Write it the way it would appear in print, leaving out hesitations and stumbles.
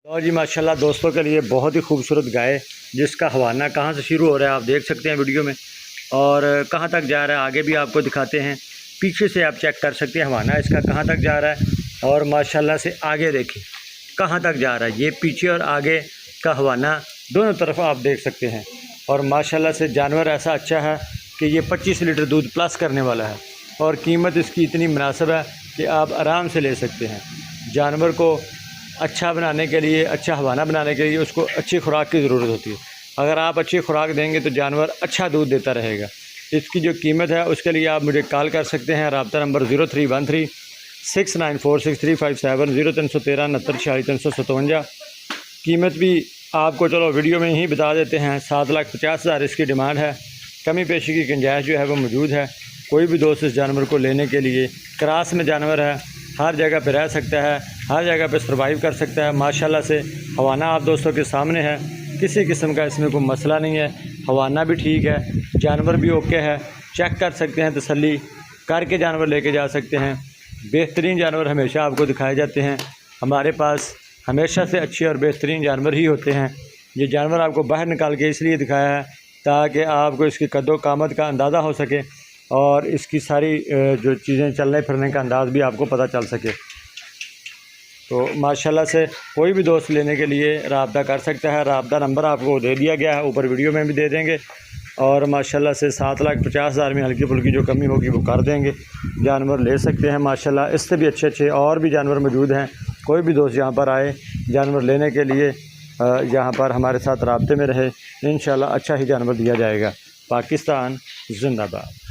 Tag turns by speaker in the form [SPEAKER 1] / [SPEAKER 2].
[SPEAKER 1] लो जी माशाल्लाह दोस्तों के लिए बहुत ही खूबसूरत गाय, जिसका हवाना कहाँ से शुरू हो रहा है आप देख सकते हैं वीडियो में, और कहाँ तक जा रहा है आगे भी आपको दिखाते हैं। पीछे से आप चेक कर सकते हैं हवाना इसका कहाँ तक जा रहा है, और माशाल्लाह से आगे देखिए कहाँ तक जा रहा है। ये पीछे और आगे का हवाना दोनों तरफ आप देख सकते हैं। और माशाल्लाह से जानवर ऐसा अच्छा है कि ये 25 लीटर दूध प्लस करने वाला है, और कीमत इसकी इतनी मुनासिब है कि आप आराम से ले सकते हैं। जानवर को अच्छा बनाने के लिए, अच्छा हवाना बनाने के लिए उसको अच्छी खुराक की ज़रूरत होती है। अगर आप अच्छी खुराक देंगे तो जानवर अच्छा दूध देता रहेगा। इसकी जो कीमत है उसके लिए आप मुझे कॉल कर सकते हैं। रब्ता नंबर 0313 6946357 0313 6946 कीमत भी आपको चलो वीडियो में ही बता देते हैं। 7,50,000 इसकी डिमांड है। कमी पेशी की गुंजाइश जो है वो मौजूद है। कोई भी दोस्त इस जानवर को लेने के लिए, क्रास में जानवर है, हर जगह पे रह सकता है, हर जगह पे सर्वाइव कर सकता है। माशाल्लाह से हवाना आप दोस्तों के सामने है, किसी किस्म का इसमें कोई मसला नहीं है। हवाना भी ठीक है, जानवर भी ओके है, चेक कर सकते हैं, तसल्ली करके जानवर लेके जा सकते हैं। बेहतरीन जानवर हमेशा आपको दिखाए जाते हैं। हमारे पास हमेशा से अच्छे और बेहतरीन जानवर ही होते हैं। ये जानवर आपको बाहर निकाल के इसलिए दिखाया है ताकि आपको इसकी कद्दो कामत का अंदाज़ा हो सके, और इसकी सारी जो चीज़ें चलने फिरने का अंदाज़ भी आपको पता चल सके। तो माशाल्लाह से कोई भी दोस्त लेने के लिए रब्ता कर सकता है। रब्ता नंबर आपको दे दिया गया है, ऊपर वीडियो में भी दे देंगे। और माशाल्लाह से 7,50,000 में हल्की फुल्की जो कमी होगी वो कर देंगे। जानवर ले सकते हैं माशाल्लाह। इससे भी अच्छे और भी जानवर मौजूद हैं। कोई भी दोस्त यहाँ पर आए जानवर लेने के लिए, यहाँ पर हमारे साथ रब्ते में रहे, इंशाल्लाह अच्छा ही जानवर दिया जाएगा। पाकिस्तान जिंदाबाद।